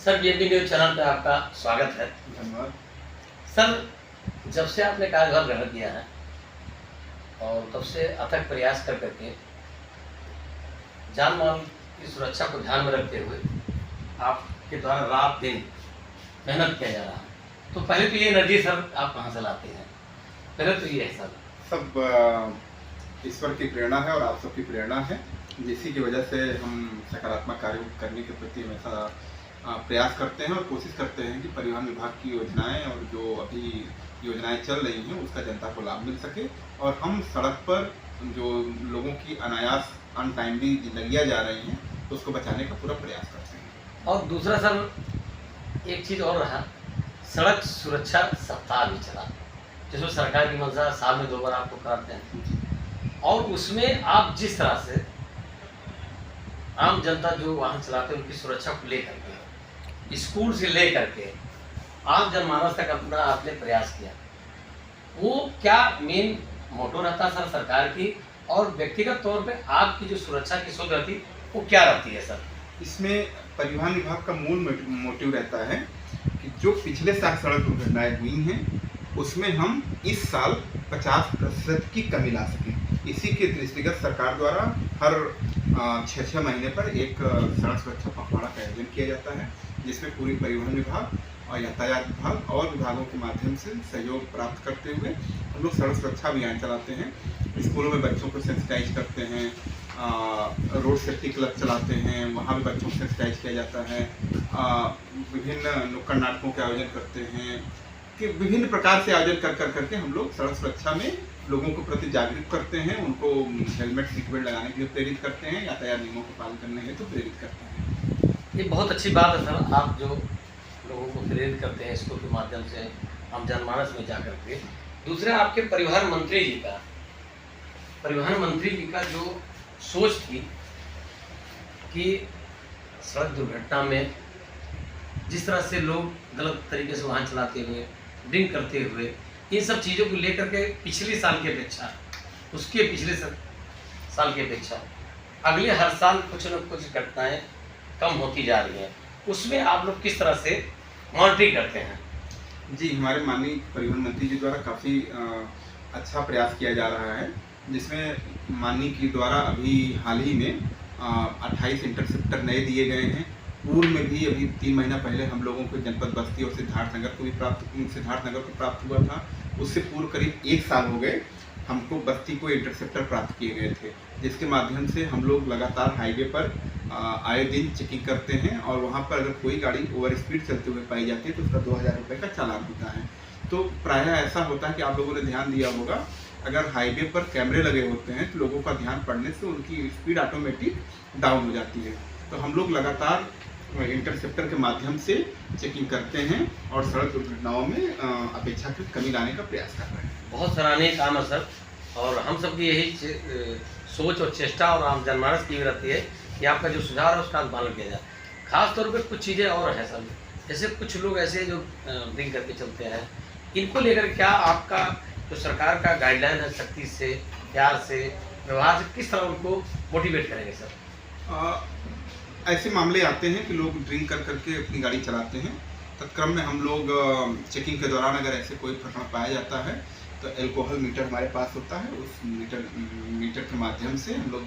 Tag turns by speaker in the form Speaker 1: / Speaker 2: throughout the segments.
Speaker 1: Sir, BNP news channel पे आपका स्वागत है।
Speaker 2: धन्यवाद।
Speaker 1: सर, जब से आपने कार्यभार ग्रहण किया है और तब से अथक प्रयास कर करके जान माल की सुरक्षा को ध्यान में रखते हुए आपके द्वारा रात दिन मेहनत किया जा रहा है। तो पहले तो ये एनर्जी सर आप कहाँ से लाते हैं? पहले तो ये है सर।
Speaker 2: सब ईश्वर की प्रेरणा है और आप सबकी प्रेरणा है, जिसी की वजह से हम सकारात्मक कार्य करने के प्रति हमेशा प्रयास करते हैं और कोशिश करते हैं कि परिवहन विभाग की योजनाएं और जो अभी योजनाएं चल रही हैं उसका जनता को लाभ मिल सके और हम सड़क पर जो लोगों की अनायास अनटाइमली जिंदगियाँ जा रही हैं उसको बचाने का पूरा प्रयास करते हैं।
Speaker 1: और दूसरा सर, एक चीज़ और रहा, सड़क सुरक्षा सप्ताह भी चला, जिसमें सरकार की मंशा साल में 2 बार आपको कराते हैं और उसमें आप जिस तरह से आम जनता जो वाहन चलाते हैं उनकी सुरक्षा को लेकर के स्कूल से लेकर के आम जनमानस तक अपना आपने प्रयास किया, वो क्या मेन मोटो रहता सर सरकार की? और व्यक्तिगत तौर पे आपकी जो सुरक्षा की सोच रहती वो क्या रहती है सर?
Speaker 2: इसमें परिवहन विभाग का मूल मोटिव रहता है कि जो पिछले साल सड़क दुर्घटनाएं हुई हैं उसमें हम इस साल 50% की कमी ला सकें। इसी के दृष्टिगत सरकार द्वारा हर 6 महीने पर एक सड़क सुरक्षा पखवाड़ा का आयोजन किया जाता है, जिसमें पूरी परिवहन विभाग और यातायात विभाग और विभागों के माध्यम से सहयोग प्राप्त करते हुए हम लोग सड़क सुरक्षा अभियान चलाते हैं। स्कूलों में बच्चों को सेंसिटाइज करते हैं, रोड सेफ्टी क्लब चलाते हैं, वहाँ भी बच्चों को सेंसिटाइज किया जाता है, विभिन्न नुक्कड़ नाटकों के आयोजन करते हैं कि विभिन्न प्रकार से आयोजन कर करके हम लोग सड़क सुरक्षा में लोगों को प्रति जागरूक करते हैं, उनको हेलमेट सीट बेल्ट लगाने के लिए प्रेरित करते हैं, यातायात नियमों का पालन करने हेतु तो प्रेरित करते हैं।
Speaker 1: ये बहुत अच्छी बात है सर, आप जो लोगों को प्रेरित करते हैं स्कूल के माध्यम से हम जनमानस में जा करके। दूसरा, आपके परिवहन मंत्री जी का जो सोच थी कि सड़क दुर्घटना में जिस तरह से लोग गलत तरीके से वाहन चलाते हुए, ड्रिंक करते हुए, इन सब चीज़ों को लेकर के पिछले साल की अपेक्षा, उसके पिछले साल की अपेक्षा अगले हर साल कुछ न कुछ घटनाएं कम होती जा रही हैं, उसमें आप लोग किस तरह से मॉनिटरिंग करते हैं?
Speaker 2: जी, हमारे माननीय परिवहन मंत्री जी द्वारा काफ़ी अच्छा प्रयास किया जा रहा है, जिसमें माननीय के द्वारा अभी हाल ही में 28 इंटरसेप्टर नए दिए गए हैं। पूर्व में भी अभी 3 महीना पहले हम लोगों को जनपद बस्ती और सिद्धार्थ नगर को प्राप्त हुआ था। उससे पूर्व करीब 1 साल हो गए हमको बस्ती को इंटरसेप्टर प्राप्त किए गए थे, जिसके माध्यम से हम लोग लगातार हाईवे पर आए दिन चेकिंग करते हैं और वहाँ पर अगर कोई गाड़ी ओवर स्पीड चलते हुए पाई जाती है तो उसका 2000 रुपये का चालान होता है। तो प्रायः ऐसा होता है कि आप लोगों ने ध्यान दिया होगा, अगर हाईवे पर कैमरे लगे होते हैं तो लोगों का ध्यान पड़ने से उनकी स्पीड ऑटोमेटिक डाउन हो जाती है। तो हम लोग लगातार इंटरसेप्टर के माध्यम से चेकिंग करते हैं और सड़क दुर्घटनाओं में अपेक्षाकृत कमी लाने का प्रयास कर रहे हैं।
Speaker 1: बहुत सराहनीय काम है सर, और हम सबकी यही सोच और चेष्टा और आम जनमानस की भी रहती है कि आपका जो सुझाव है उसका पालन किया जाए। खास तौर पे कुछ चीज़ें और हैं सर, जैसे कुछ लोग ऐसे जो ड्रिंक करके चलते हैं, इनको लेकर क्या आपका जो सरकार का गाइडलाइन है, सख्ती से, प्यार से, व्यवहार से किस तरह उनको मोटिवेट करेंगे सर?
Speaker 2: ऐसे मामले आते हैं कि लोग ड्रिंक कर करके अपनी गाड़ी चलाते हैं, तत्क्रम में हम लोग चेकिंग के दौरान अगर ऐसे कोई प्रकरण पाया जाता है तो एल्कोहल मीटर हमारे पास होता है, उस मीटर के माध्यम से हम लोग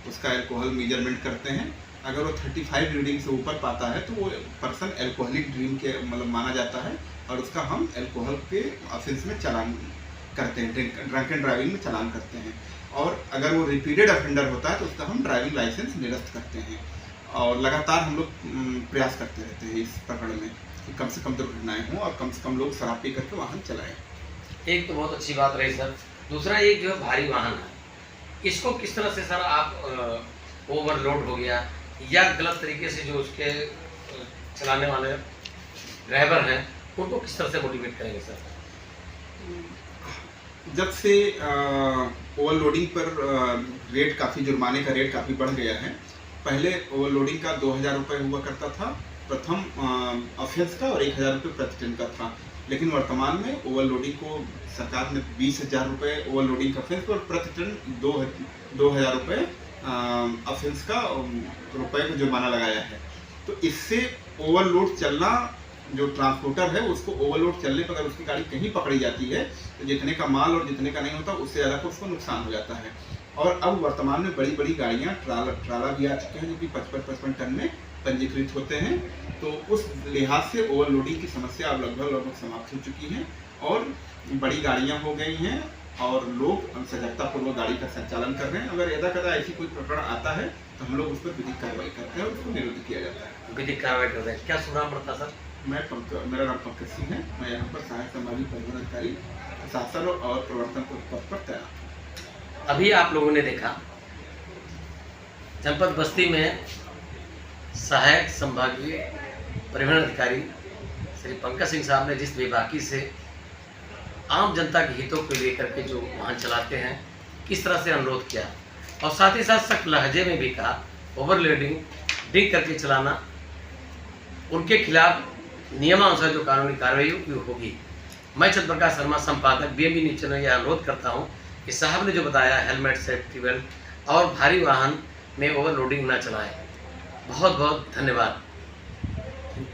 Speaker 2: उसका एल्कोहल मेजरमेंट करते हैं। अगर वो 35 रीडिंग से ऊपर पाता है तो वो पर्सन एल्कोहलिक ड्रिंक के मतलब माना जाता है और उसका हम एल्कोहल के ऑफेंस में चालान करते हैं, ड्रंक एंड ड्राइविंग में चालान करते हैं। और अगर वो रिपीटेड ऑफेंडर होता है तो उसका हम ड्राइविंग लाइसेंस निरस्त करते हैं। और लगातार हम लोग प्रयास करते रहते हैं इस प्रकरण में कि कम से कम दुर्घटनाएं हों और कम से कम लोग शराब पी करके वाहन चलाएं।
Speaker 1: एक तो बहुत अच्छी बात रही सर। दूसरा, एक जो है भारी वाहन है, इसको किस तरह से सर आप ओवरलोड हो गया या गलत तरीके से जो उसके चलाने वाले ड्राइवर हैं उनको किस तरह से मोटिवेट करेंगे सर?
Speaker 2: जब से ओवरलोडिंग पर रेट काफ़ी, जुर्माने का रेट काफ़ी बढ़ गया है। पहले ओवरलोडिंग का 2000 रुपये हुआ करता था प्रथम ऑफेंस का और 1000 रुपये प्रतिदिन का था, लेकिन वर्तमान में ओवरलोडिंग को सरकार ने 20,000 रुपये ओवरलोडिंग का ऑफेंस और प्रतिदिन 2000 रुपये ऑफेंस का रुपये का जुर्माना लगाया है। तो इससे ओवरलोड चलना, जो ट्रांसपोर्टर है उसको ओवरलोड चलने पर अगर उसकी गाड़ी कहीं पकड़ी जाती है तो जितने का माल और जितने का नहीं होता उससे ज़्यादा को उसको नुकसान हो जाता है। और अब वर्तमान में बड़ी बड़ी गाड़ियाँ ट्राला भी आ चुके हैं जो कि 55 टन में पंजीकृत होते हैं। तो उस लिहाज से ओवरलोडिंग की समस्या अब लगभग समाप्त हो चुकी है और बड़ी गाड़ियाँ हो गई हैं और लोग सजगतापूर्वक गाड़ी का संचालन कर रहे हैं। अगर यदा कदा ऐसी कोई प्रकरण आता है तो हम लोग उस पर विधिक कार्रवाई करते हैं और उसको निरुद्ध किया जाता है।
Speaker 1: विधिक कार्रवाई करते हैं। क्या शुभ नाम पड़ता सर?
Speaker 2: मेरा नाम पंकज सिंह है। मैं यहाँ पर सहायक संभावित परिवहन अधिकारी प्रशासन और प्रवर्तन पद पर तैनात हूँ।
Speaker 1: अभी आप लोगों ने देखा जनपद बस्ती में सहायक संभागीय परिवहन अधिकारी श्री पंकज सिंह साहब ने जिस बेबाकी से आम जनता के हितों को लेकर के जो वाहन चलाते हैं किस तरह से अनुरोध किया और साथ ही साथ सख्त लहजे में भी कहा ओवरलोडिंग ड्रिंक करके चलाना उनके खिलाफ नियमानुसार जो कानूनी कार्रवाई होगी। मैं चंद्र प्रकाश शर्मा संपादक BMB न्यूज चैनल यह अनुरोध करता हूं कि साहब ने जो बताया हेलमेट, सेफ्टी बेल्ट और भारी वाहन में ओवरलोडिंग न चलाएं। बहुत बहुत धन्यवाद।